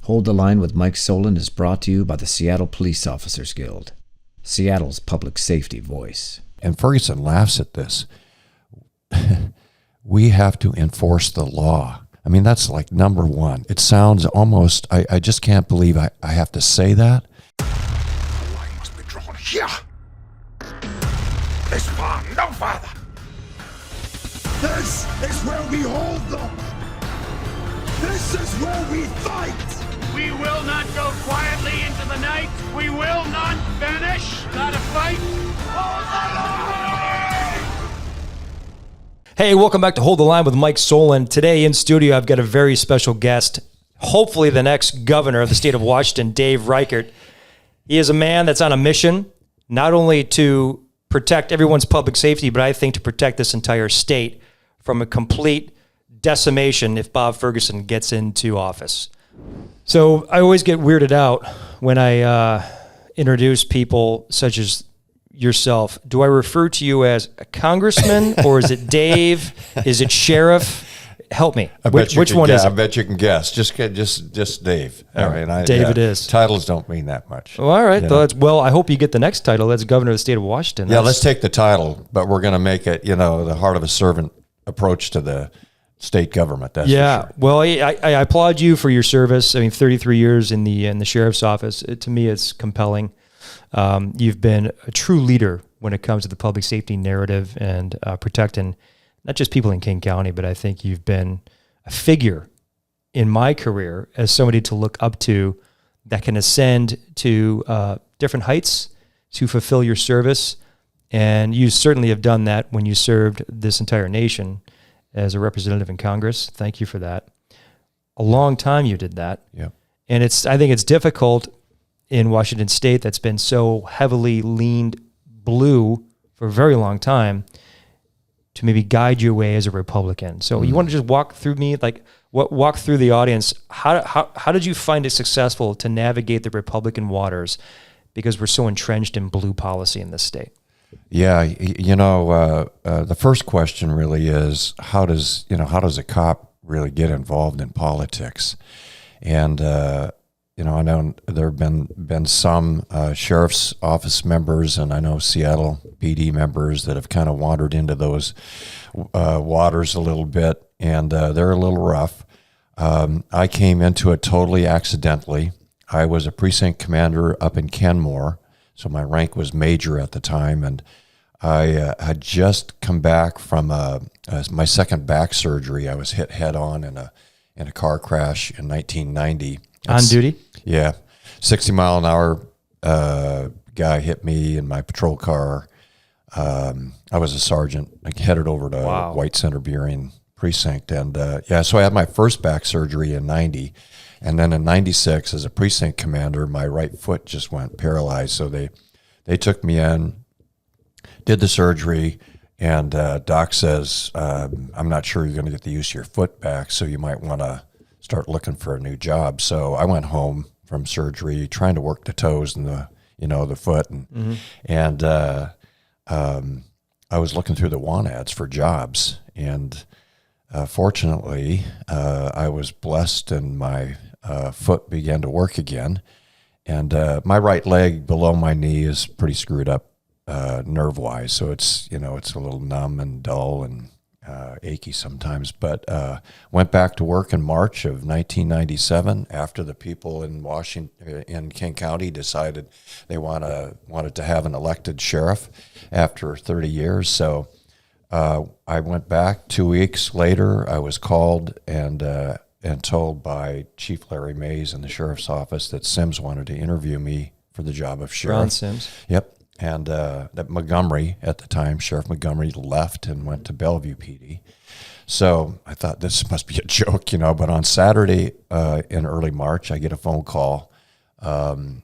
Hold the Line with Mike Solon is brought to you by the Seattle Police Officers Guild, Seattle's public safety voice. And Ferguson laughs at this. We have to enforce the law. I mean, that's like number one. It sounds almost, I just can't believe I have to say that. The line must be drawn here. This far, no farther. This is where we hold them. This is where we fight. We will not go quietly into the night. We will not vanish. Gotta fight. Hold the line! Hey, welcome back to Hold the Line with Mike Solon. Today in studio, I've got a very special guest, hopefully the next governor of the state of Washington, Dave Reichert. He is a man that's on a mission, not only to protect everyone's public safety, but I think to protect this entire state from a complete decimation if Bob Ferguson gets into office. So I always get weirded out when I introduce people such as yourself. Do I refer to you as a congressman or is it Dave? Is it sheriff? Help me. Which one is it? I bet you can guess. Just Dave. All right. Dave it is. Titles don't mean that much. Well, all right. Well, I hope you get the next title. That's governor of the state of Washington. Yeah, let's take the title, but we're going to make it, the heart of a servant approach to the state government. That's for sure. Well, I applaud you for your service. I mean, 33 years in the sheriff's office. To me, it's compelling. You've been a true leader when it comes to the public safety narrative and protecting not just people in King County, but I think you've been a figure in my career as somebody to look up to that can ascend to different heights to fulfill your service. And you certainly have done that when you served this entire nation as a representative in Congress. Thank you for that. A long time you did that. Yeah. And I think it's difficult in Washington State that's been so heavily leaned blue for a very long time to maybe guide your way as a Republican. So you want to just walk through walk through the audience. How did you find it successful to navigate the Republican waters because we're so entrenched in blue policy in this state? Yeah, the first question really is how does a cop really get involved in politics? And I know there have been some sheriff's office members, and I know Seattle PD members that have kind of wandered into those waters a little bit, and they're a little rough. I came into it totally accidentally. I was a precinct commander up in Kenmore, so my rank was major at the time, and I had just come back from my second back surgery. I was hit head on in a car crash in 1990. On duty? Yeah. 60 mile an hour guy hit me in my patrol car. I was a sergeant. I headed over to White Center Burien precinct. And so I had my first back surgery in 90. And then in 96, as a precinct commander, my right foot just went paralyzed. So they took me in, did the surgery, and doc says, I'm not sure you're going to get the use of your foot back, so you might want to start looking for a new job. So I went home from surgery, trying to work the toes and the foot, and I was looking through the want ads for jobs, and fortunately, I was blessed, and my foot began to work again, and my right leg below my knee is pretty screwed up nerve-wise, so it's a little numb and dull and achy sometimes, but went back to work in March of 1997 after the people in King County decided they wanted to have an elected sheriff after 30 years. So I went back 2 weeks later. I was called and told by Chief Larry Mays in the sheriff's office that Sims wanted to interview me for the job of sheriff. Ron Sims. Yep. And that Montgomery at the time, Sheriff Montgomery, left and went to Bellevue PD. So I thought this must be a joke, but on Saturday in early March, I get a phone call. You're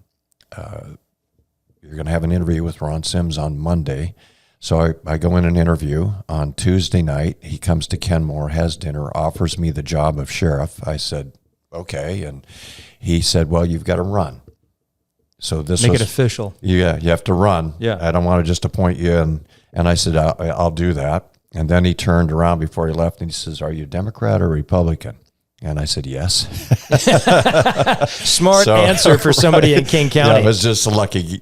going to have an interview with Ron Sims on Monday. So I go in an interview on Tuesday night. He comes to Kenmore, has dinner, offers me the job of sheriff. I said, okay. And he said, well, you've got to run. So this Make it official. Yeah, you have to run. Yeah. I don't want to just appoint you. And I said, I'll do that. And then he turned around before he left and he says, are you a Democrat or Republican? And I said, yes. Smart answer for somebody in King County. Yeah, it was just a lucky,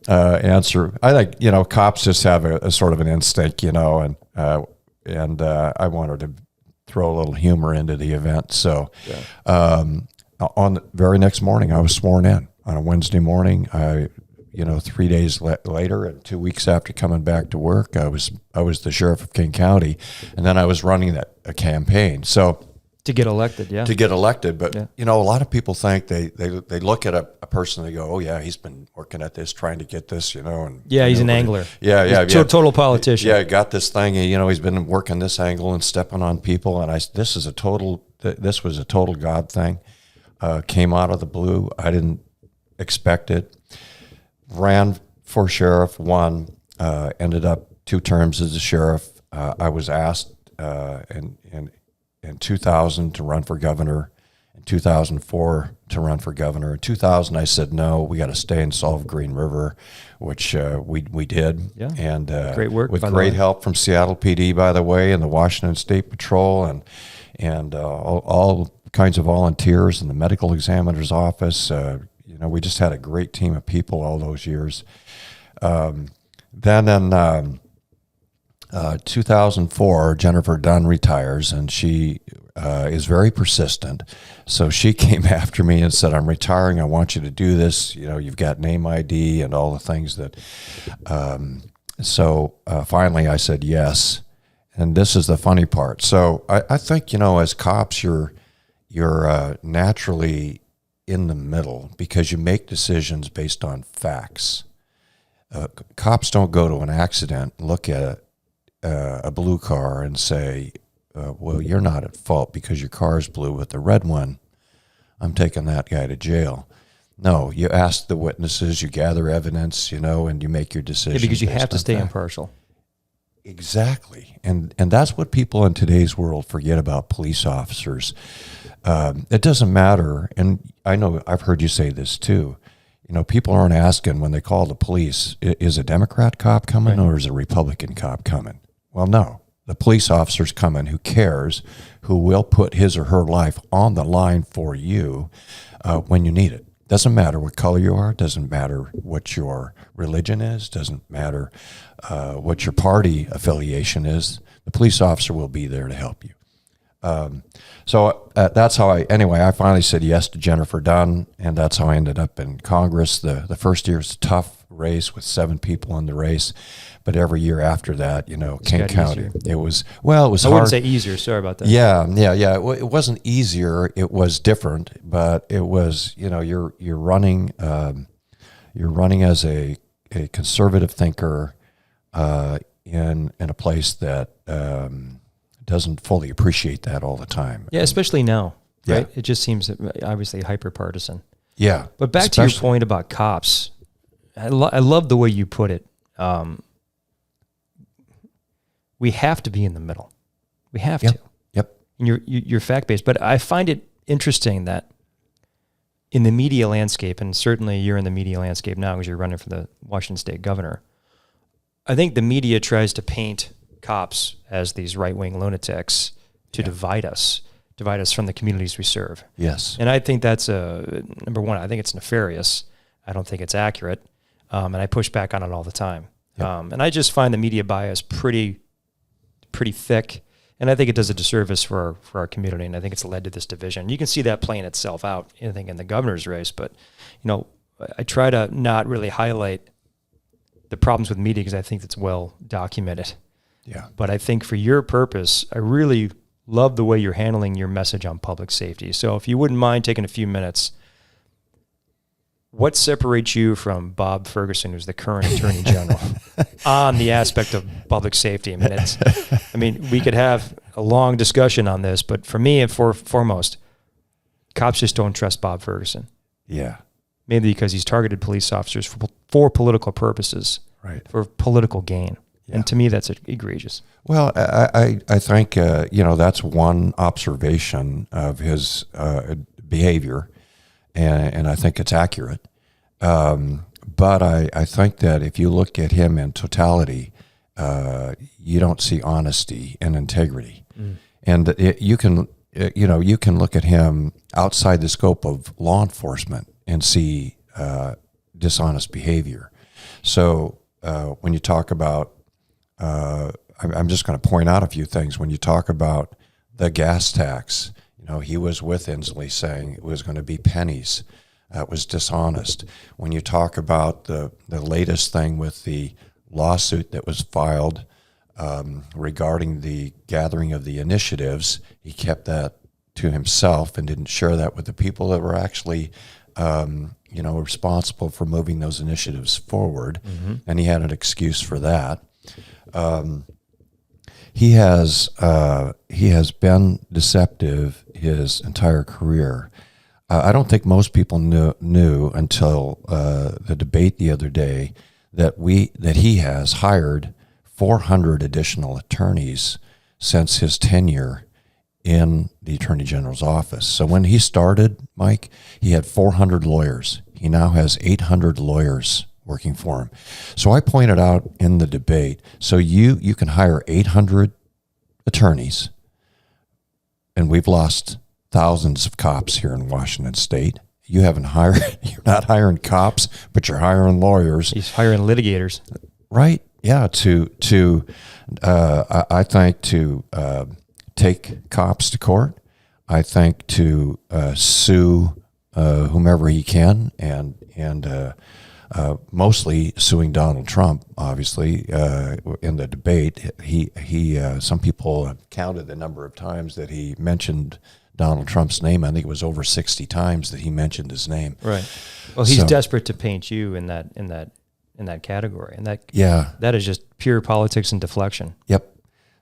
answer. I think, cops just have a sort of an instinct, and I wanted to throw a little humor into the event. So on the very next morning, I was sworn in on a Wednesday morning. 3 days later and 2 weeks after coming back to work, I was the sheriff of King County, and then I was running a campaign. So to get elected, yeah. To get elected, but a lot of people think they look at a person and they go, oh yeah, he's been working at this, trying to get this, and he's an angler. Yeah, he's a total politician. Yeah, got this thing, he's been working this angle and stepping on people, and this was a total God thing. Came out of the blue. I didn't expect it. Ran for sheriff, won, ended up 2 terms as a sheriff. I was asked in 2000 to run for governor, in 2004 to run for governor. In 2000, I said, no, we got to stay and solve Green River, which we did. Yeah. And great work. With great help from Seattle PD, by the way, and the Washington State Patrol, and all kinds of volunteers in the medical examiner's office. We just had a great team of people all those years. Then in 2004, Jennifer Dunn retires, and she is very persistent. So she came after me and said, I'm retiring. I want you to do this. You've got name ID and all the things that. So finally I said yes. And this is the funny part. So I think, as cops, you're naturally in the middle because you make decisions based on facts. Cops don't go to an accident, look at a blue car and say, well, you're not at fault because your car's blue, but the red one, I'm taking that guy to jail. No, you ask the witnesses, you gather evidence, and you make your decision. Yeah, because you have to stay impartial. Exactly. And that's what people in today's world forget about police officers. It doesn't matter, and I know I've heard you say this too. People aren't asking when they call the police, is a Democrat cop coming or is a Republican cop coming? Well, no. The police officer's coming who cares, who will put his or her life on the line for you when you need it. Doesn't matter what color you are, doesn't matter what your religion is, doesn't matter what your party affiliation is. The police officer will be there to help you. So that's how I finally said yes to Jennifer Dunn, and that's how I ended up in Congress. The first year was a tough race with 7 people in the race, but every year after that, King County, it was hard. I wouldn't say easier. Sorry about that. Yeah. Well, it wasn't easier. It was different, but it was, you're running as a conservative thinker in a place that doesn't fully appreciate that all the time. Yeah, especially now, right? Yeah. It just seems obviously hyper-partisan. Yeah. But back to your point about cops, I love the way you put it. We have to be in the middle. We have to. Yep. And you're fact-based. But I find it interesting that in the media landscape, and certainly you're in the media landscape now because you're running for the Washington State governor, I think the media tries to paint cops as these right-wing lunatics to divide us from the communities we serve. Yes. And I think that's number one, I think it's nefarious. I don't think it's accurate. And I push back on it all the time. Yep. And I just find the media bias pretty thick. And I think it does a disservice for our community. And I think it's led to this division. You can see that playing itself out, I think, in the governor's race. But, I try to not really highlight the problems with media because I think it's well documented. Yeah. But I think for your purpose, I really love the way you're handling your message on public safety. So if you wouldn't mind taking a few minutes, what separates you from Bob Ferguson, who's the current Attorney General, on the aspect of public safety? I mean, we could have a long discussion on this, but for me, and foremost, cops just don't trust Bob Ferguson. Yeah. Maybe because he's targeted police officers for political purposes, right? For political gain. Yeah. And to me, that's egregious. Well, I think, that's one observation of his behavior, and I think it's accurate. But I think that if you look at him in totality, you don't see honesty and integrity. Mm. And you can you can look at him outside the scope of law enforcement and see dishonest behavior. So when you talk about, I'm just going to point out a few things. When you talk about the gas tax, he was with Inslee saying it was going to be pennies. That was dishonest. When you talk about the latest thing with the lawsuit that was filed regarding the gathering of the initiatives, he kept that to himself and didn't share that with the people that were actually responsible for moving those initiatives forward. Mm-hmm. And he had an excuse for that. He has been deceptive his entire career. I don't think most people knew until the debate the other day that he has hired 400 additional attorneys since his tenure in the Attorney General's office. So when he started, Mike, he had 400 lawyers. He now has 800 lawyers working for him. So I pointed out in the debate, so you can hire 800 attorneys, and we've lost thousands of cops here in Washington State. You're not hiring cops, but you're hiring lawyers. He's hiring litigators. Right. Yeah. I think to take cops to court, I think to sue whomever he can, and mostly suing Donald Trump. Obviously, in the debate, he some people have counted the number of times that he mentioned Donald Trump's name. I think it was over 60 times that he mentioned his name. Right. Well, he's desperate to paint you in that category, and that is just pure politics and deflection. Yep.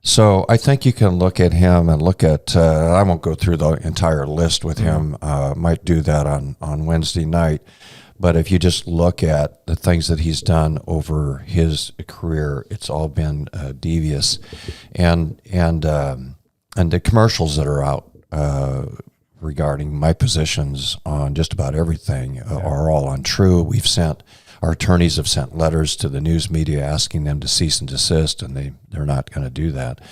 So I think you can look at him and look at. I won't go through the entire list with him. Might do that on Wednesday night. But if you just look at the things that he's done over his career, it's all been devious, and the commercials that are out regarding my positions on just about everything are all untrue. Our attorneys have sent letters to the news media asking them to cease and desist, and they're not going to do that.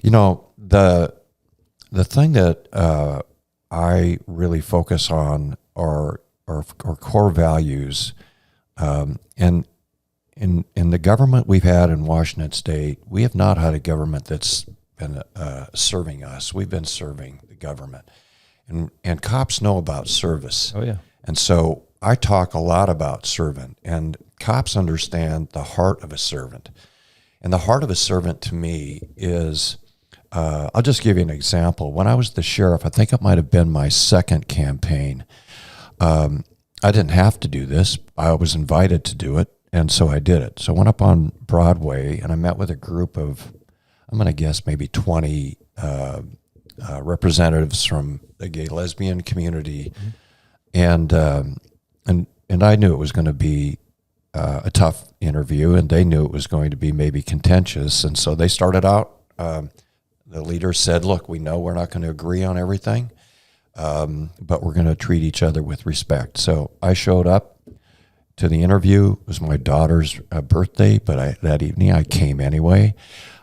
The thing that I really focus on are core values, and in the government we've had in Washington State, we have not had a government that's been serving us. We've been serving the government, and cops know about service. Oh yeah, and so I talk a lot about servant, and cops understand the heart of a servant, and the heart of a servant to me is. I'll just give you an example. When I was the sheriff, I think it might have been my second campaign. I didn't have to do this. I was invited to do it, and so I did it. So I went up on Broadway, and I met with a group of, I'm going to guess maybe 20 representatives from the gay lesbian community, and I knew it was going to be a tough interview, and they knew it was going to be maybe contentious, and so they started out. The leader said, "Look, we know we're not going to agree on everything." But we're going to treat each other with respect. So I showed up to the interview. It was my daughter's birthday, but that evening I came anyway.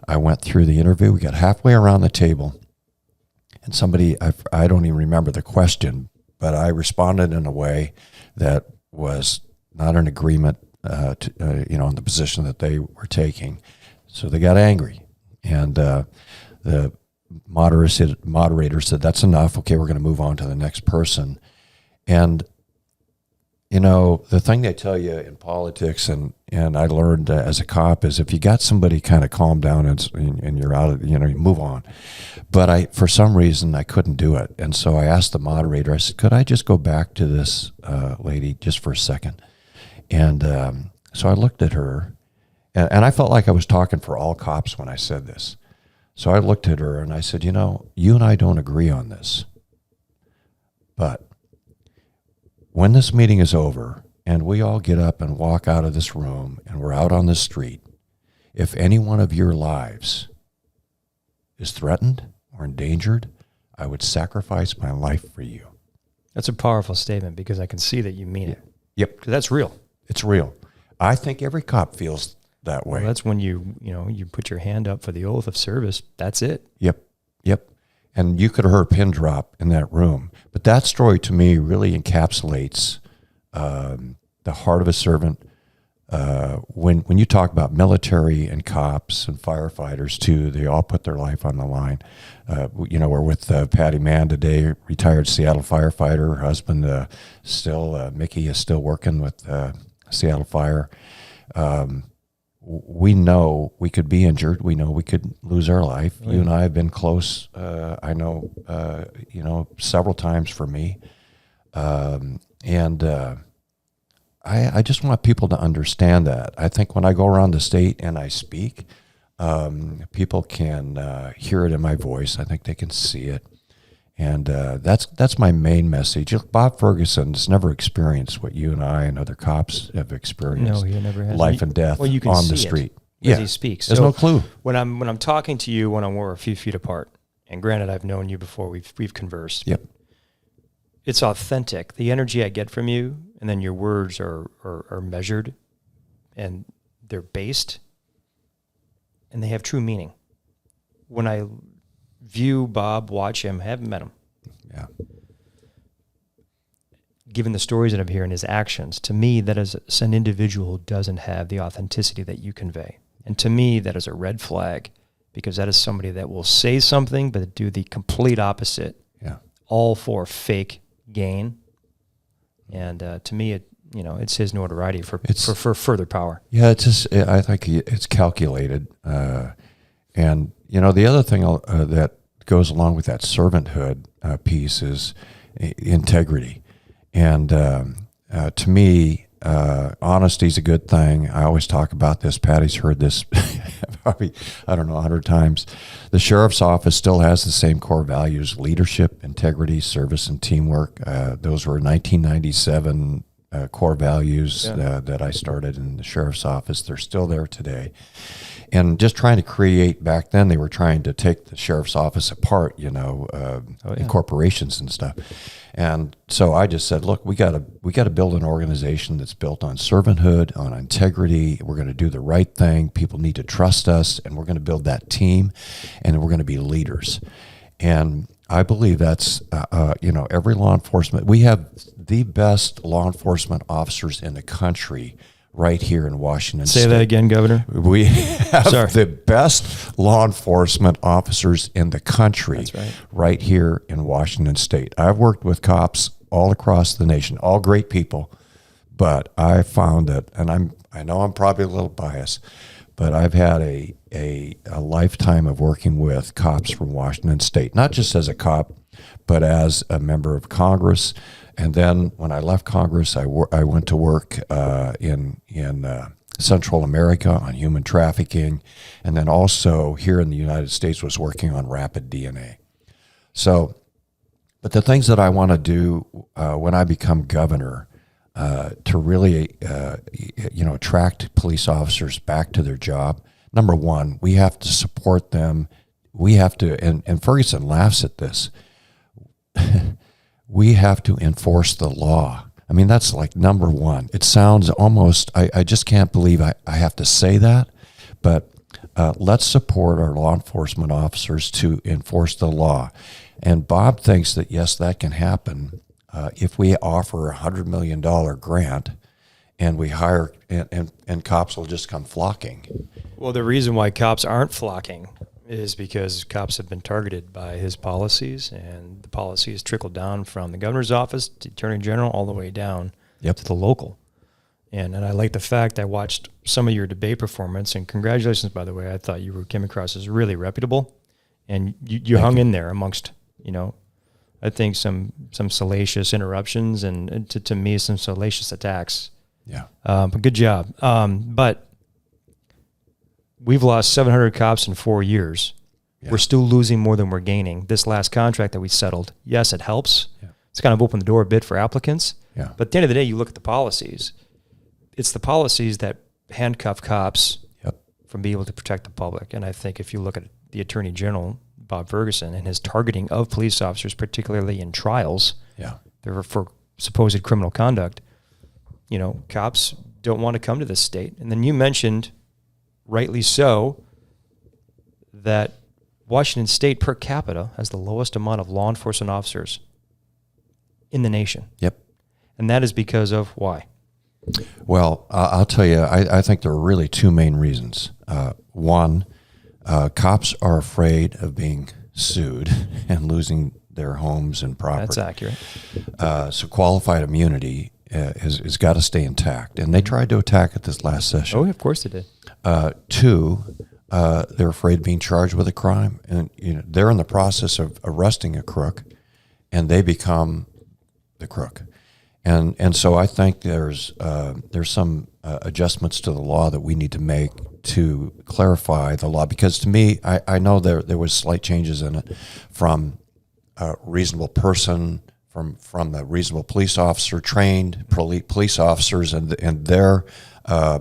I went through the interview. We got halfway around the table, and somebody, I don't even remember the question, but I responded in a way that was not in agreement on the position that they were taking. So they got angry, and the moderator said, "That's enough. Okay, we're going to move on to the next person." And, the thing they tell you in politics, and I learned as a cop, is if you got somebody kind of calm down and you're out of, you move on. But for some reason, I couldn't do it. And so I asked the moderator, I said, "Could I just go back to this lady just for a second?" And so I looked at her, and I felt like I was talking for all cops when I said this. So I looked at her and I said, you and I don't agree on this. But when this meeting is over and we all get up and walk out of this room and we're out on the street, if any one of your lives is threatened or endangered, I would sacrifice my life for you. That's a powerful statement because I can see that you mean it. Yep. 'Cause that's real. It's real. I think every cop feels that way. Well, that's when you put your hand up for the oath of service. That's it. Yep. And you could have heard a pin drop in that room. But that story to me really encapsulates the heart of a servant. When you talk about military and cops and firefighters too, they all put their life on the line. We're with Patty Mann today, retired Seattle firefighter. Her husband Mickey is still working with Seattle Fire. We know we could be injured. We know we could lose our life. You and I have been close. I know, several times for me. I just want people to understand that. I think when I go around the state and I speak, people can hear it in my voice. I think they can see it. And that's my main message. Bob Ferguson's never experienced what you and I and other cops have experienced. No, he never has. Life and death you can on see the street. As he speaks. There's no clue. When I'm talking to you when we're a few feet apart, and granted I've known you before, we've conversed. Yep. It's authentic. The energy I get from you, and then your words are measured, and they're based, and they have true meaning. When I view Bob, watch him, haven't met him. Yeah. Given the stories that I'm hearing, his actions, to me, that is an individual who doesn't have the authenticity that you convey. And to me, that is a red flag, because that is somebody that will say something but do the complete opposite. Yeah. All for fake gain. And to me, it's his notoriety for further power. Yeah, I think it's calculated. And the other thing that goes along with that servanthood piece is integrity. And to me, honesty is a good thing. I always talk about this. Patty's heard this probably, 100 times. The sheriff's office still has the same core values: leadership, integrity, service, and teamwork. Those were 1997 core values that I started in the sheriff's office. They're still there today. And just trying to create, back then they were trying to take the sheriff's office apart, in corporations and stuff. And so I just said, look, we got to build an organization that's built on servanthood, on integrity. We're going to do the right thing. People need to trust us, and we're going to build that team, and we're going to be leaders. And I believe that's, every law enforcement, we have the best law enforcement officers in the country right here in Washington State. Say that again, Governor. We have the best law enforcement officers in the country. That's right here in Washington State. I've worked with cops all across the nation, all great people, but I found that, and I know I'm probably a little biased, but I've had a lifetime of working with cops from Washington State, not just as a cop, but as a member of Congress. And then when I left Congress, I went to work in Central America on human trafficking, and then also here in the United States was working on rapid DNA. So, but the things that I want to do when I become governor to really attract police officers back to their job, number one, we have to support them. We have to, and Ferguson laughs at this, we have to enforce the law. I mean, that's like number one. It sounds almost, I just can't believe I have to say that, but let's support our law enforcement officers to enforce the law. And Bob thinks that, yes, that can happen if we offer a $100 million grant and we hire, and cops will just come flocking. Well, the reason why cops aren't flocking is because cops have been targeted by his policies, and the policies trickled down from the governor's office to attorney general all the way down to the local. And I like the fact I watched some of your debate performance, and congratulations, by the way. I thought you came across as really reputable, and you hung in there amongst, I think some salacious interruptions and to me some salacious attacks. Yeah. But good job. But we've lost 700 cops in 4 years. Yeah. We're still losing more than we're gaining. This last contract that we settled, yes, it helps. Yeah. It's kind of opened the door a bit for applicants. Yeah. But at the end of the day, you look at the policies. It's the policies that handcuff cops from being able to protect the public. And I think if you look at the Attorney General, Bob Ferguson, and his targeting of police officers, particularly in trials, for supposed criminal conduct, cops don't want to come to this state. And then you mentioned, rightly so, that Washington State per capita has the lowest amount of law enforcement officers in the nation. Yep. And that is because of why? Well, I'll tell you, I think there are really two main reasons. One, cops are afraid of being sued and losing their homes and property. That's accurate. So qualified immunity has got to stay intact. And they tried to attack it this last session. Oh, of course they did. Two, they're afraid of being charged with a crime. And they're in the process of arresting a crook, and they become the crook. And so I think there's some adjustments to the law that we need to make to clarify the law, because to me, I know there was slight changes in it from a reasonable person, from the reasonable police officer, trained police officers and their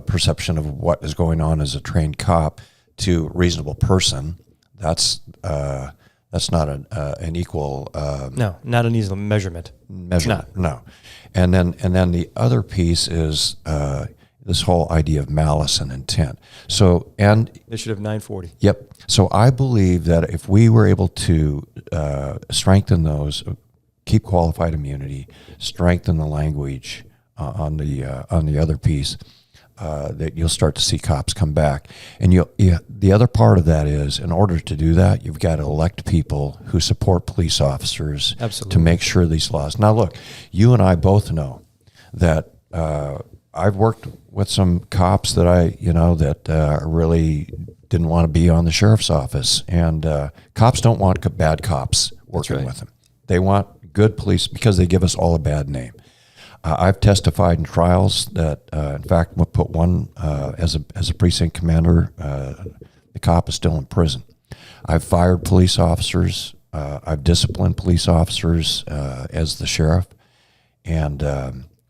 perception of what is going on as a trained cop, to reasonable person. That's not an equal No, not an easy measurement. measurement. No. And then the other piece is this whole idea of malice and intent. So, and They should have 940. yep. So I believe that if we were able to strengthen those, keep qualified immunity, strengthen the language on the other piece, that you'll start to see cops come back. And the other part of that is, in order to do that, you've got to elect people who support police officers. Absolutely. To make sure these laws. Now, look, you and I both know that I've worked with some cops that that really didn't want to be on the sheriff's office, and cops don't want bad cops working right. with them. They want good police because they give us all a bad name. I've testified in trials that, in fact, we'll put one as a precinct commander. The cop is still in prison. I've fired police officers. I've disciplined police officers as the sheriff. And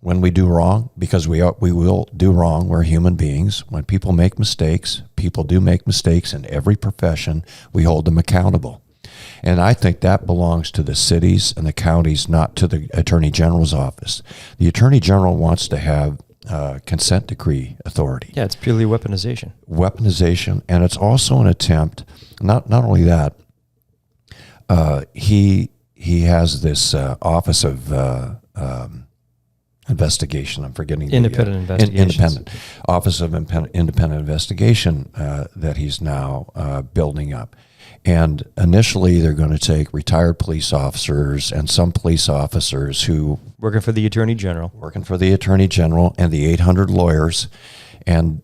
when we do wrong, because we will do wrong, we're human beings. When people make mistakes, people do make mistakes in every profession. We hold them accountable. And I think that belongs to the cities and the counties, not to the Attorney General's office. The Attorney General wants to have consent decree authority. Yeah, it's purely weaponization. Weaponization, and it's also an attempt, not only that, he has this office of investigation. I'm forgetting Independent investigations. Independent office of independent investigation that he's now building up. And initially, they're going to take retired police officers and some police officers who Working for the Attorney General. working for the Attorney General and the 800 lawyers, and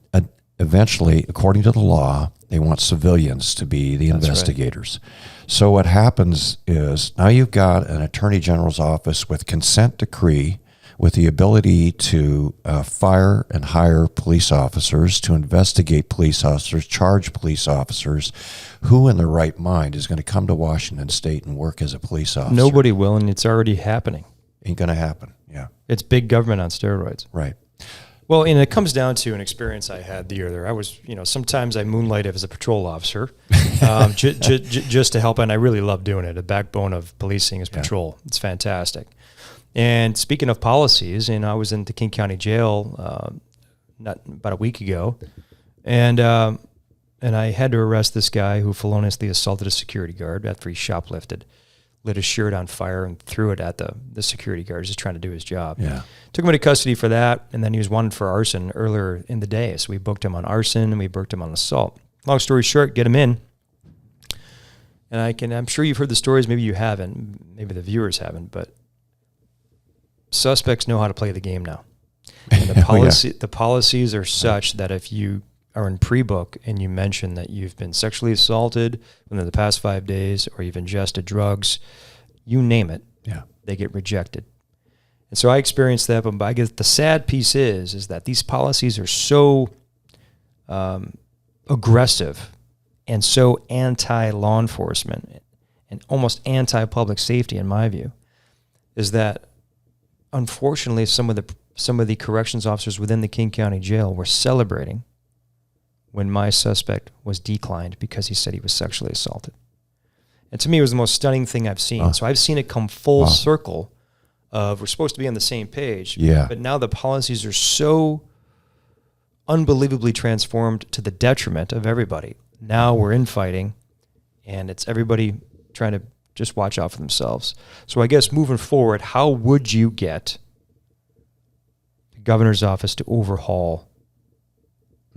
eventually, according to the law, they want civilians to be the investigators. Right. So what happens is now you've got an Attorney General's office with consent decree, with the ability to fire and hire police officers, to investigate police officers, charge police officers. Who in their right mind is going to come to Washington State and work as a police officer? Nobody will, and it's already happening. Ain't going to happen. Yeah. It's big government on steroids. Right. Well, and it comes down to an experience I had the year there. I was, sometimes I moonlight as a patrol officer just to help, and I really love doing it. The backbone of policing is patrol. Yeah. It's fantastic. And speaking of policies, I was in the King County Jail about a week ago, and I had to arrest this guy who feloniously assaulted a security guard after he shoplifted, lit his shirt on fire and threw it at the security guard just trying to do his job. Yeah. Took him into custody for that, and then he was wanted for arson earlier in the day. So we booked him on arson and we booked him on assault. Long story short, get him in. And I'm sure you've heard the stories, maybe you haven't, maybe the viewers haven't, but suspects know how to play the game now. And the policies are such that if you are in pre-book and you mention that you've been sexually assaulted within the past 5 days or you've ingested drugs, you name it, they get rejected. And so I experienced that, but I guess the sad piece is that these policies are so aggressive and so anti-law enforcement and almost anti-public safety, in my view, is that unfortunately some of the corrections officers within the King County Jail were celebrating when my suspect was declined because he said he was sexually assaulted. And to me, it was the most stunning thing I've seen. So I've seen it come full circle of we're supposed to be on the same page, but now the policies are so unbelievably transformed to the detriment of everybody. Now we're infighting, and it's everybody trying to just watch out for themselves. So I guess moving forward, how would you get the governor's office to overhaul,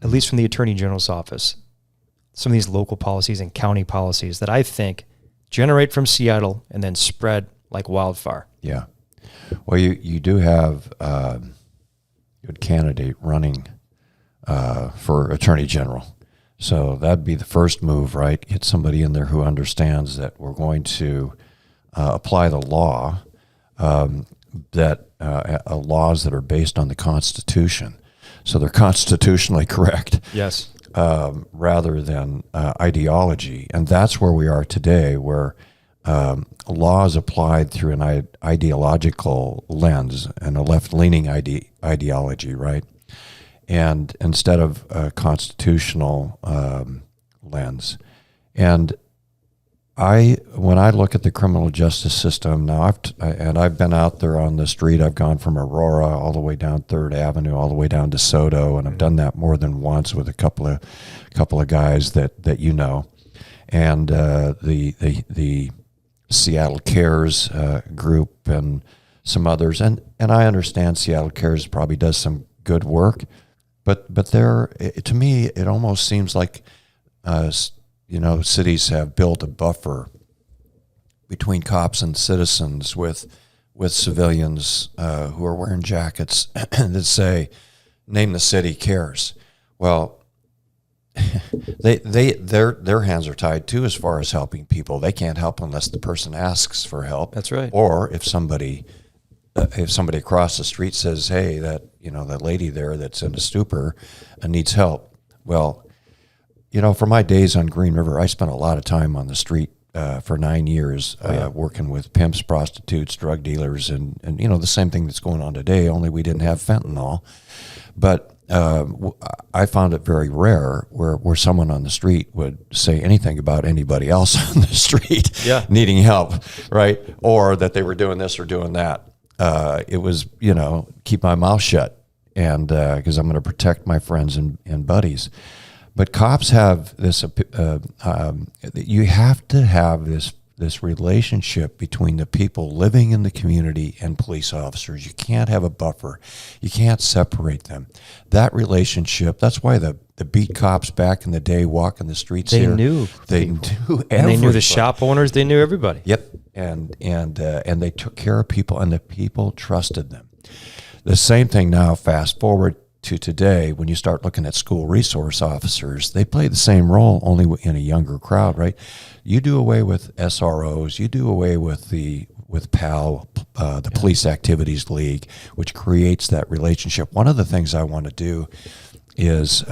at least from the attorney general's office, some of these local policies and county policies that I think generate from Seattle and then spread like wildfire? Yeah. Well, you do have a good candidate running for attorney general. So that'd be the first move, right? Get somebody in there who understands that we're going to apply the law, laws that are based on the Constitution. So they're constitutionally correct. Yes. Rather than ideology. And that's where we are today, where laws applied through an ideological lens and a left-leaning ideology, right? And instead of a constitutional lens. And when I look at the criminal justice system now, I've been out there on the street. I've gone from Aurora all the way down 3rd Avenue, all the way down to Soto, and I've done that more than once with a couple of guys that you know, and the Seattle Cares group and some others, and I understand Seattle Cares probably does some good work, but to me it almost seems like cities have built a buffer between cops and citizens with civilians who are wearing jackets that say, "Name the city cares." Well, their hands are tied too as far as helping people. They can't help unless the person asks for help. That's right. Or if somebody across the street says, "Hey, that lady there that's in a stupor needs help." Well, for my days on Green River, I spent a lot of time on the street for 9 years, working with pimps, prostitutes, drug dealers, and the same thing that's going on today, only we didn't have fentanyl. But I found it very rare where someone on the street would say anything about anybody else on the street needing help, right? Or that they were doing this or doing that. It was, keep my mouth shut, and because I'm going to protect my friends and buddies. But cops have this. You have to have this relationship between the people living in the community and police officers. You can't have a buffer. You can't separate them. That relationship. That's why the beat cops back in the day walking the streets. They here, knew. They knew. Everybody. And they knew the shop owners. They knew everybody. Yep. And they took care of people, and the people trusted them. The same thing now. Fast forward to today, when you start looking at school resource officers, they play the same role, only in a younger crowd, right? You do away with SROs, you do away with PAL, the Police Activities League, which creates that relationship. One of the things I want to do is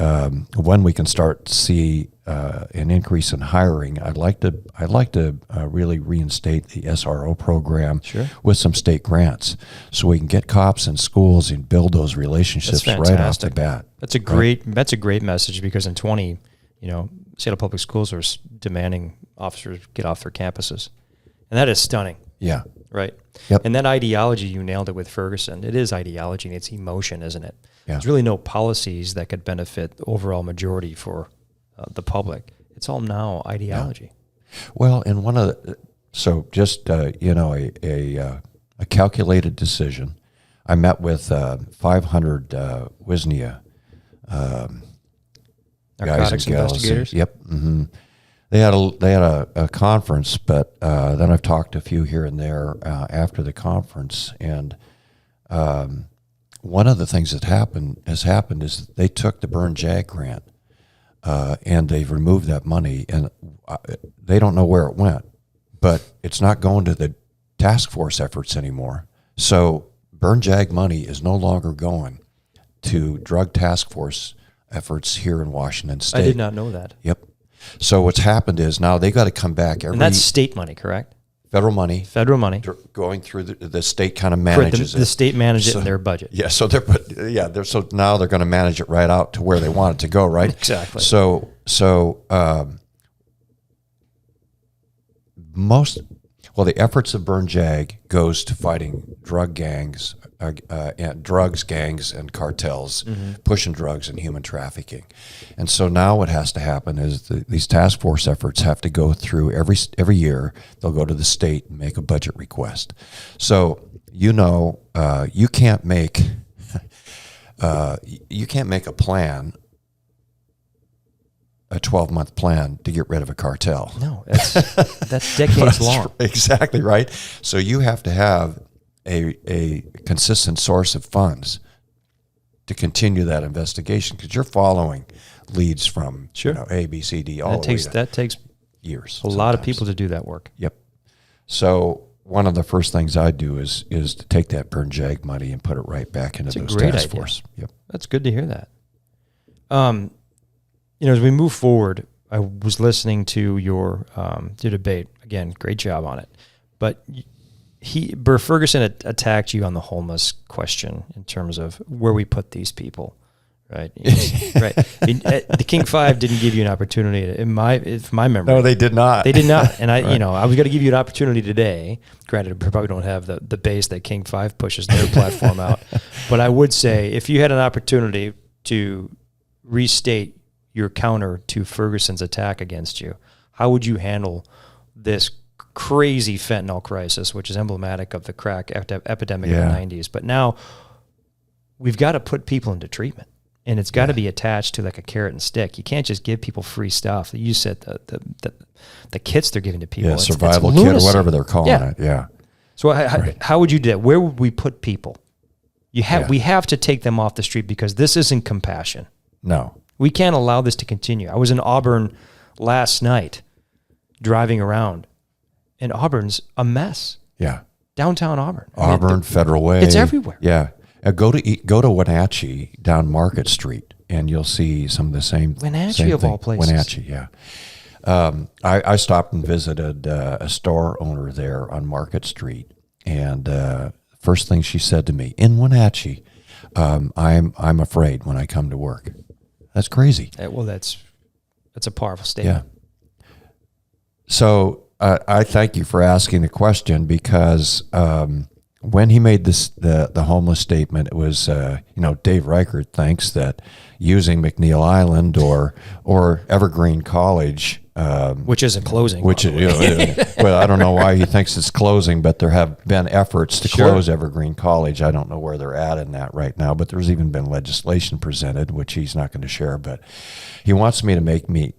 when we can start to see an increase in hiring, I'd like to really reinstate the SRO program with some state grants, so we can get cops in schools and build those relationships right off the bat. That's a great message, because in 20, Seattle Public Schools are demanding officers get off their campuses, and that is stunning. Yeah. Right. Yep. And that ideology, you nailed it with Ferguson. It is ideology, and it's emotion, isn't it? Yeah. There's really no policies that could benefit the overall majority for the public. It's all now ideology. Yeah. Well, and just a calculated decision. I met with 500 WSNIA narcotics investigators. Yep. Mm-hmm. They had a conference, but then I've talked to a few here and there after the conference, and one of the things that has happened is they took the Burn Jag grant and they've removed that money, and they don't know where it went, but it's not going to the task force efforts anymore. So Burn Jag money is no longer going to drug task force efforts here in Washington State. I did not know that. Yep. So what's happened is now they got to come back and that's state money, correct? Federal money. Federal money. Going through the state kind of manages it. The state manages it in their budget. Yeah, so so now they're going to manage it right out to where they want it to go, right? Exactly. Well, the efforts of Burn Jag goes to fighting drug gangs, and drugs gangs and cartels, pushing drugs and human trafficking. And so now what has to happen is these task force efforts have to go through every year. They'll go to the state and make a budget request. So you can't make a plan, a 12-month plan to get rid of a cartel. No, that's decades long. Exactly right. So you have to have a consistent source of funds to continue that investigation, because you're following leads from A, B, C, D, all the way to that takes years. A lot of people to do that work. Yep. So one of the first things I do is to take that Burn Jag money and put it right back into those task force. Yep. That's good to hear that. As we move forward, I was listening to your debate. Again, great job on it. But Burr Ferguson attacked you on the homeless question in terms of where we put these people, right? Right. The King 5 didn't give you an opportunity. In my memory, No, they did not. They did not. And I was going to give you an opportunity today. Granted, we probably don't have the base that King 5 pushes their platform out. But I would say, if you had an opportunity to restate your counter to Ferguson's attack against you, how would you handle this crazy fentanyl crisis, which is emblematic of the crack epidemic in the 90s? But now we've got to put people into treatment, and it's got to be attached to like a carrot and stick. You can't just give people free stuff. You said the kits they're giving to people. Yeah, survival kit or whatever they're calling it. Yeah. So how would you do that? Where would we put people? We have to take them off the street, because this isn't compassion. No. We can't allow this to continue. I was in Auburn last night driving around, and Auburn's a mess. Yeah. Downtown Auburn. Auburn, Federal Way. It's everywhere. Yeah. Go to Wenatchee down Market Street, and you'll see some of the same. Wenatchee of all places. Wenatchee, yeah. I stopped and visited a store owner there on Market Street, and first thing she said to me, in Wenatchee, I'm afraid when I come to work. That's crazy. Well, that's a powerful statement. Yeah. So I thank you for asking the question, because when he made the homeless statement, it was Dave Reichert thinks that using McNeil Island or Evergreen College, which isn't closing. Which well, I don't know why he thinks it's closing, but there have been efforts to close Evergreen College. I don't know where they're at in that right now, but there's even been legislation presented, which he's not going to share. But he wants me to make me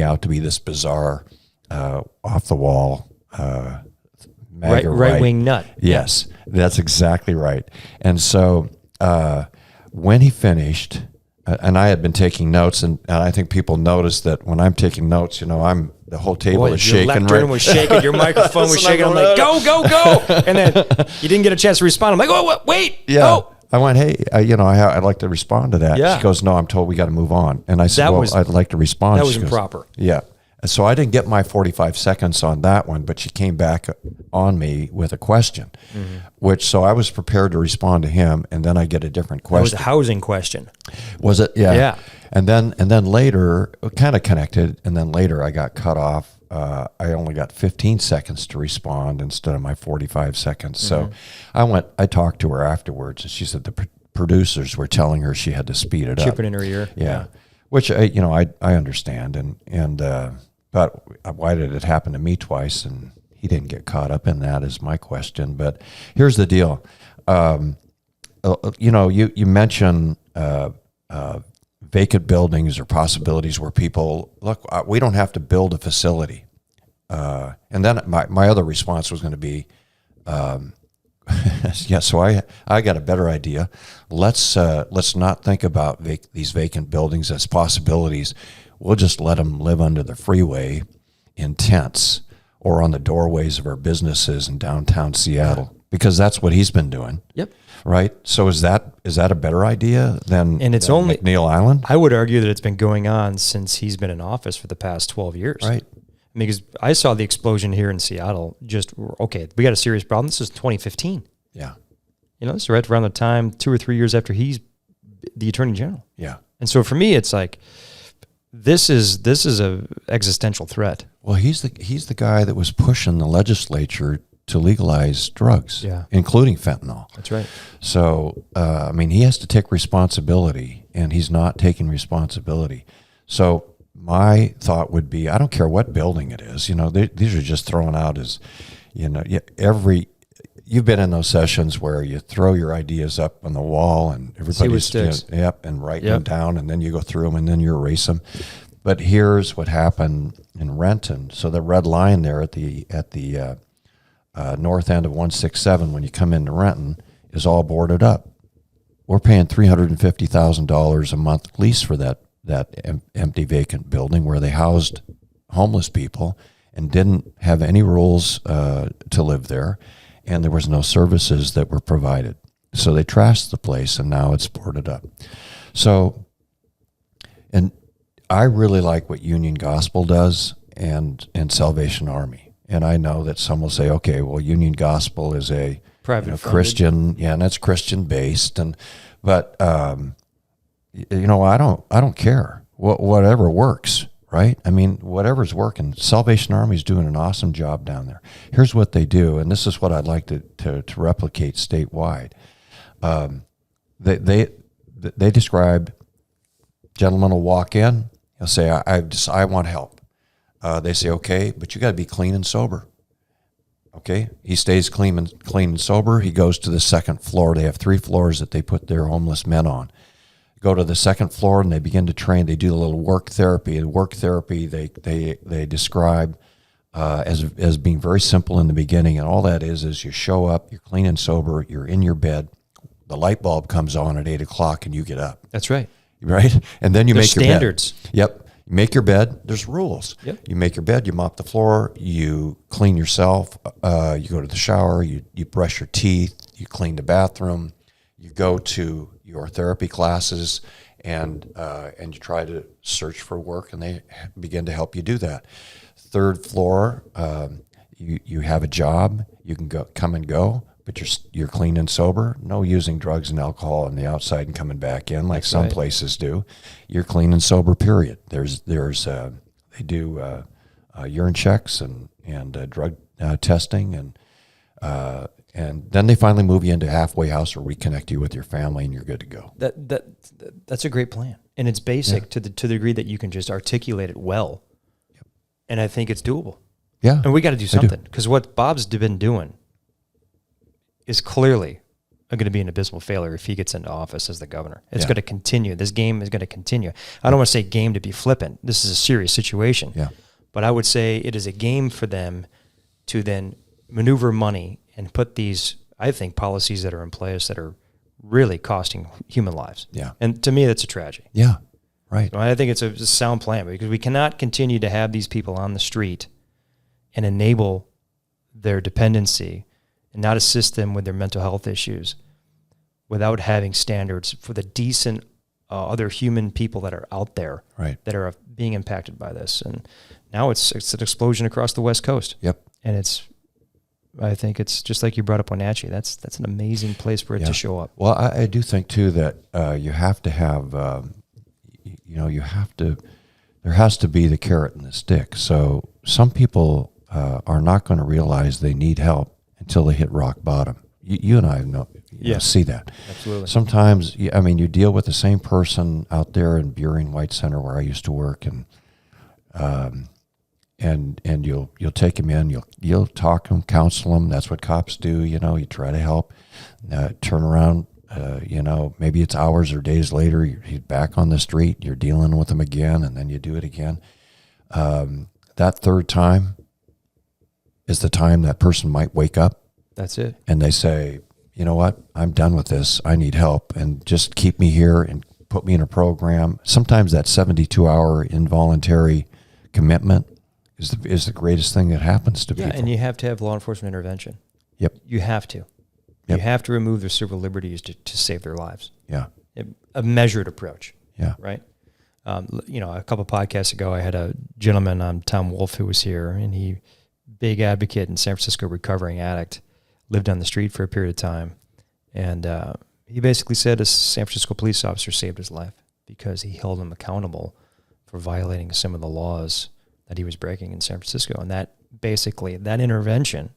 out to be this bizarre, off the wall, right wing nut. Yes, that's exactly right. And so when he finished. And I had been taking notes, and I think people noticed that when I'm taking notes, the whole table is shaking. Your lectern was shaking, your microphone was shaking. I'm like, go, and then you didn't get a chance to respond. I'm like, oh, wait, yeah. Oh. I went, hey, I'd like to respond to that. Yeah. She goes, no, I'm told we got to move on. And I said, I'd like to respond. That was She goes, improper. Yeah. So I didn't get my 45 seconds on that one, but she came back on me with a question, so I was prepared to respond to him, and then I get a different question. It was a housing question. Was it? Yeah. Yeah. And then later, kind of connected, and then later I got cut off. I only got 15 seconds to respond instead of my 45 seconds. So I talked to her afterwards, and she said the producers were telling her she had to speed it up. Chip it in her ear. Yeah. Which, I understand. But why did it happen to me twice? And he didn't get caught up in that is my question. But here's the deal. You mentioned vacant buildings or possibilities where people, look, we don't have to build a facility. And then my other response was going to be, so I got a better idea. Let's not think about these vacant buildings as possibilities. We'll just let them live under the freeway in tents or on the doorways of our businesses in downtown Seattle, because that's what he's been doing. Yep. Right. So is that a better idea than McNeil Island? I would argue that it's been going on since he's been in office for the past 12 years. Right. Because I saw the explosion here in Seattle. We got a serious problem. This is 2015. Yeah. This is right around the time, 2 or 3 years after he's the attorney general. Yeah. And so for me, it's like, this is a existential threat. Well, he's the guy that was pushing the legislature to legalize drugs, including fentanyl. That's right. So, I mean, he has to take responsibility, and he's not taking responsibility. So my thought would be, I don't care what building it is. You know, these are just thrown out as, you know, you've been in those sessions where you throw your ideas up on the wall and everybody's, and writing them down, and then you go through them and then you erase them. But here's what happened in Renton. So the red line there at the north end of 167, when you come into Renton, is all boarded up. We're paying $350,000 a month lease for that empty vacant building where they housed homeless people and didn't have any rules to live there, and there was no services that were provided. So they trashed the place, and now it's boarded up. So, and I really like what Union Gospel does and Salvation Army. And I know that some will say, okay, well, Union Gospel is a private Christian, and that's Christian based, but you know, I don't care. Whatever works, right? I mean, whatever's working. Salvation Army's doing an awesome job down there. Here's what they do, and this is what I'd like to replicate statewide. They describe, gentlemen will walk in, he'll say, I want help. They say, okay, but you got to be clean and sober. Okay, he stays clean and sober. He goes to the second floor. They have 3 floors that they put their homeless men on. Go to the second floor and they begin to train. They do a little work therapy. And work therapy they describe as being very simple in the beginning. And all that is you show up, you're clean and sober, you're in your bed, the light bulb comes on at 8 o'clock and you get up. That's right. Right? And then you There's make standards. Your bed. Yep. You make your bed. There's rules. Yep. You make your bed, you mop the floor, you clean yourself, you go to the shower, you brush your teeth, you clean the bathroom, you go to your therapy classes, and you try to search for work, and they begin to help you do that. 3rd floor, you have a job, you can come and go, but you're clean and sober. No using drugs and alcohol on the outside and coming back in like some places do. You're clean and sober. Period. They do urine checks and drug testing, and then they finally move you into a halfway house or reconnect you with your family, and you're good to go. That's a great plan, and it's basic to the degree that you can just articulate it well. Yep. And I think it's doable. Yeah, and we got to do something, because what Bob's been doing is clearly going to be an abysmal failure if he gets into office as the governor. It's going to continue. This game is going to continue. I don't want to say game to be flippant. This is a serious situation. Yeah. But I would say it is a game for them to then maneuver money and put these, I think, policies that are in place that are really costing human lives. Yeah. And to me, that's a tragedy. Yeah. Right. So I think it's a sound plan, because we cannot continue to have these people on the street and enable their dependency and not assist them with their mental health issues without having standards for the decent other human people that are out there that are being impacted by this. And now it's an explosion across the West Coast. Yep. And I think it's just like you brought up Wenatchee. That's an amazing place for it to show up. Well, I do think too that you have to have, there has to be the carrot and the stick. So some people are not going to realize they need help until they hit rock bottom. You and I see that. Absolutely. Sometimes, you deal with the same person out there in Burien White Center where I used to work, and you'll take him in, you'll talk to him, counsel him. That's what cops do. You try to help. Turn around. Maybe it's hours or days later, he's back on the street. You're dealing with him again, and then you do it again. That 3rd time is the time that person might wake up. That's it. And they say, you know what, I'm done with this. I need help, and just keep me here and put me in a program. Sometimes that 72-hour involuntary commitment is the greatest thing that happens to people. Yeah, and you have to have law enforcement intervention. Yep. You have to. Yep. You have to remove their civil liberties to save their lives. Yeah. A measured approach. Yeah. Right? A couple podcasts ago, I had a gentleman, Tom Wolf, who was here, and he, big advocate in San Francisco, recovering addict, lived on the street for a period of time. And he basically said a San Francisco police officer saved his life because he held him accountable for violating some of the laws that he was breaking in San Francisco. And that basically, that intervention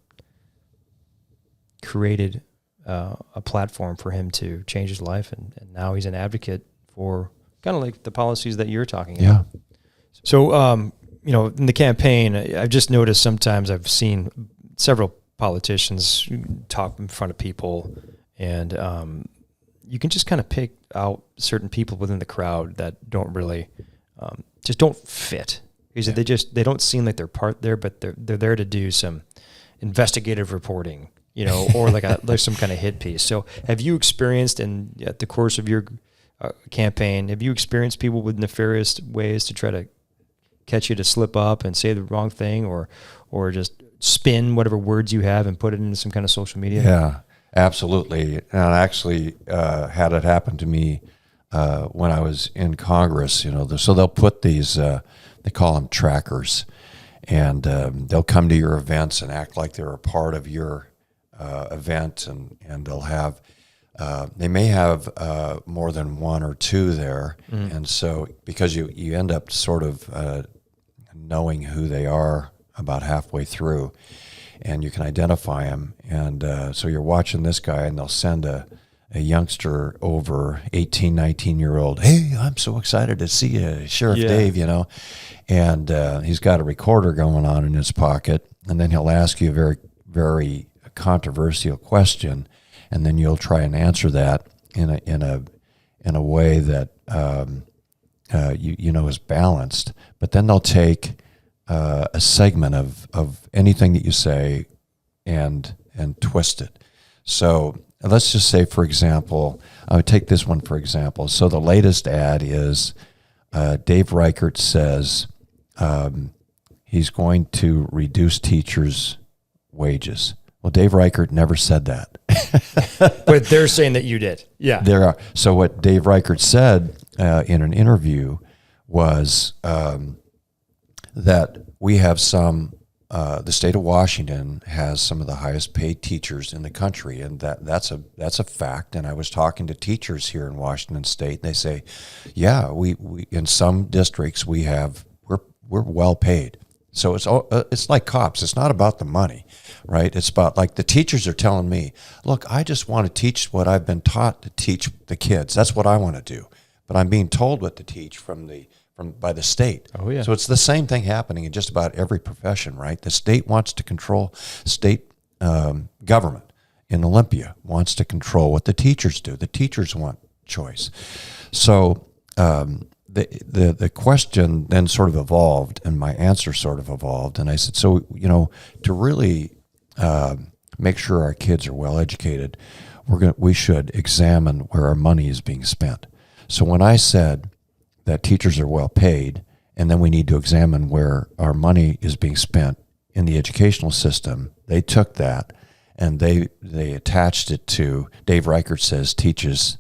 created a platform for him to change his life. And now he's an advocate for kind of like the policies that you're talking about. So, you know, in the campaign, I've just noticed sometimes I've seen several politicians talk in front of people, and you can just kind of pick out certain people within the crowd that don't really, just don't fit. Because they don't seem like they're part there, but they're there to do some investigative reporting, you know, or like there's some kind of hit piece. So have you experienced at the course of your campaign, have you experienced people with nefarious ways to try to catch you to slip up and say the wrong thing, or just spin whatever words you have and put it into some kind of social media? Yeah, absolutely. And I actually had it happen to me when I was in Congress. You know, so they'll put these, they call them trackers, and they'll come to your events and act like they're a part of your event, and they'll have, they may have more than one or two there, and so because you end up sort of knowing who they are about halfway through, and you can identify them, and so you're watching this guy, and they'll send a youngster over, 18, 19-year-old, hey, I'm so excited to see you, Sheriff Dave, you know, and he's got a recorder going on in his pocket, and then he'll ask you a very, very controversial question, and then you'll try and answer that in a way that you know is balanced. But then they'll take a segment of anything that you say and twist it. So let's just say, for example, I would take this one for example. So the latest ad is Dave Reichert says he's going to reduce teachers' wages. Well, Dave Reichert never said that. But they're saying that you did. Yeah. There are. So what Dave Reichert said in an interview was that we have the state of Washington has some of the highest paid teachers in the country, and that's a fact. And I was talking to teachers here in Washington State, and they say, yeah, we in some districts we're well paid. So it's like cops. It's not about the money, right? It's about, like, the teachers are telling me, look, I just want to teach what I've been taught to teach the kids. That's what I want to do. But I'm being told what to teach by the state. Oh, yeah. So it's the same thing happening in just about every profession, right? The state wants to control, state government in Olympia wants to control what the teachers do. The teachers want choice. So the question then sort of evolved, and my answer sort of evolved. And I said, so, you know, to really make sure our kids are well educated, we should examine where our money is being spent. So when I said that teachers are well paid, and then we need to examine where our money is being spent in the educational system, they took that and they attached it to Dave Reichert says teachers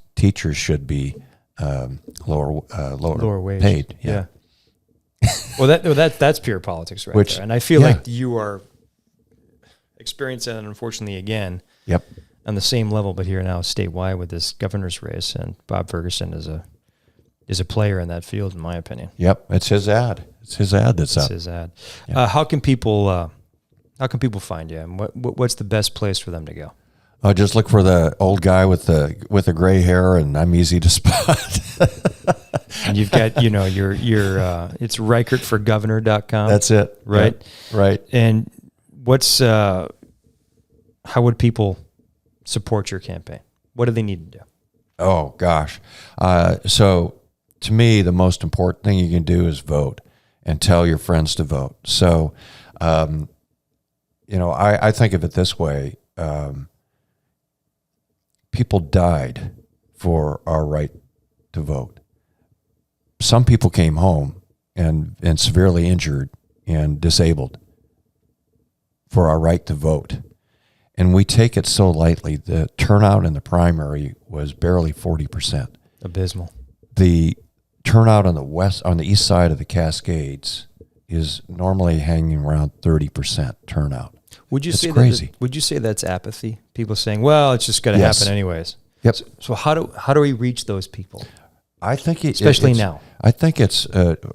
should be lower wage paid. Yeah. Well, that's pure politics right there. And I feel like you are experiencing it, unfortunately, again. Yep. On the same level, but here now statewide with this governor's race, and Bob Ferguson is a player in that field, in my opinion. Yep, it's his ad. It's his ad that's up. It's his ad. Yeah. How can people find you? And what's the best place for them to go? Just look for the old guy with the gray hair, and I'm easy to spot. And you've got, you know, your it's ReichertForGovernor.com. That's it. Right? Yep. Right. And how would people support your campaign? What do they need to do? Oh, gosh. So to me, the most important thing you can do is vote and tell your friends to vote. So, you know, I think of it this way. People died for our right to vote. Some people came home and severely injured and disabled for our right to vote. And we take it so lightly. The turnout in the primary was barely 40%. Abysmal. The turnout on the east side of the Cascades is normally hanging around 30% turnout. Would you it's say crazy? Would you say that's apathy? People saying, "Well, it's just going to happen anyways." Yep. So how do we reach those people? I think especially now. I think it's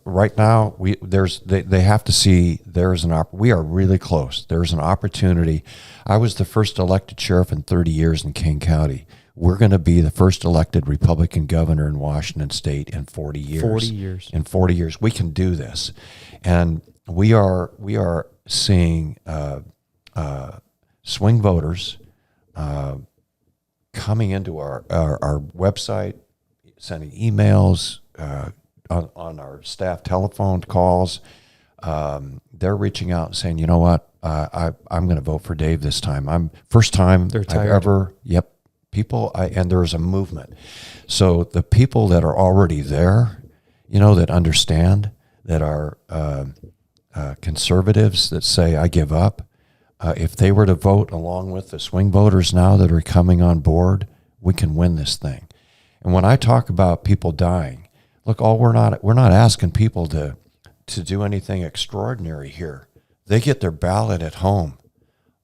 right now. They have to see there's we are really close. There's an opportunity. I was the first elected sheriff in 30 years in King County. We're going to be the first elected Republican governor in Washington State in 40 years. 40 years. In 40 years, we can do this, and we are seeing swing voters coming into our website, sending emails, on our staff telephone calls. They're reaching out and saying, you know what, I'm going to vote for Dave this time. First time I've ever, yep. People, and there's a movement. So the people that are already there, that understand, that are conservatives that say, I give up, if they were to vote along with the swing voters now that are coming on board, we can win this thing. And when I talk about people dying, look, we're not asking people to do anything extraordinary here. They get their ballot at home.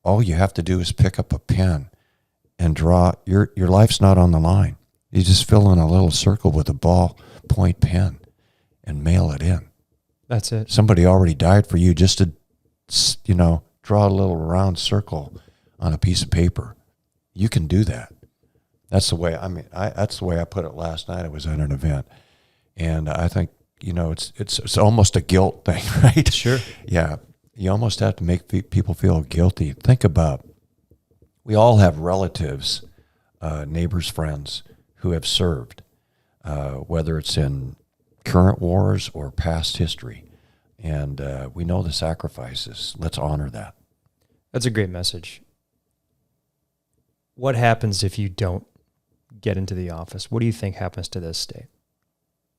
All you have to do is pick up a pen and draw. Your life's not on the line. You just fill in a little circle with a ballpoint pen and mail it in. That's it. Somebody already died for you just to, draw a little round circle on a piece of paper. You can do that. That's the way. That's the way I put it last night. I was at an event, and I think it's almost a guilt thing, right? Sure. Yeah, you almost have to make people feel guilty. Think about. We all have relatives, neighbors, friends who have served, whether it's in current wars or past history. And we know the sacrifices. Let's honor that. That's a great message. What happens if you don't get into the office? What do you think happens to this state?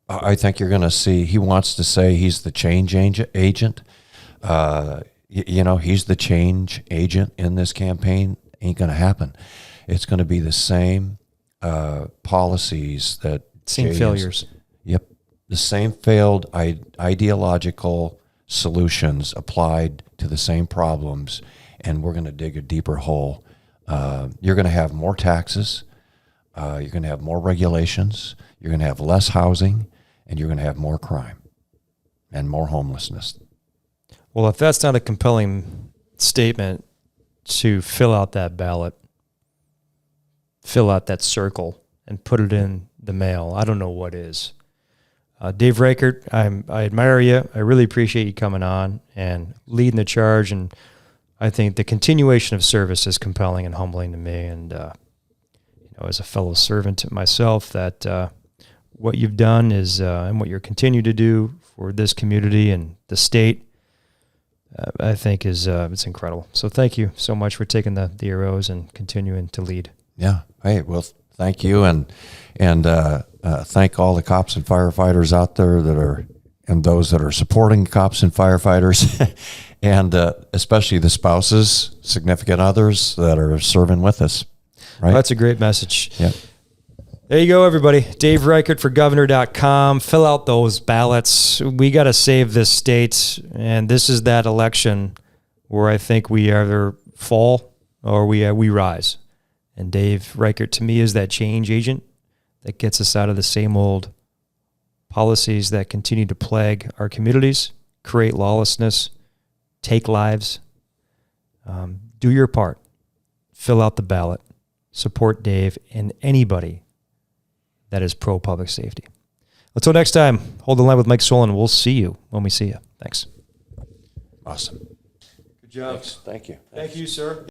I think you're going to see, he wants to say he's the change agent. He's the change agent in this campaign. Ain't going to happen. It's going to be the same policies that same failures. Yep, the same failed ideological solutions applied to the same problems, and we're going to dig a deeper hole. You're going to have more taxes. You're going to have more regulations. You're going to have less housing, and you're going to have more crime and more homelessness. Well, if that's not a compelling statement to fill out that ballot, fill out that circle, and put it in the mail, I don't know what is. Dave Reichert, I admire you. I really appreciate you coming on and leading the charge, and I think the continuation of service is compelling and humbling to me. And as a fellow servant myself, that what you've done is and what you're continuing to do for this community and the state, I think is it's incredible. So thank you so much for taking the arrows and continuing to lead. Yeah. Hey, well, thank you, and thank all the cops and firefighters out there and those that are supporting cops and firefighters, and especially the spouses, significant others that are serving with us. Right. Well, that's a great message. Yeah. There you go, everybody. Dave Reichert for governor.com. Fill out those ballots. We got to save this state, and this is that election where I think we either fall or we rise. And Dave Reichert, to me, is that change agent that gets us out of the same old policies that continue to plague our communities, create lawlessness, take lives. Do your part. Fill out the ballot. Support Dave and anybody that is pro-public safety. Until next time, hold the line with Mike Solon. We'll see you when we see you. Thanks. Awesome. Good job. Thanks. Thank you. Thank you, sir.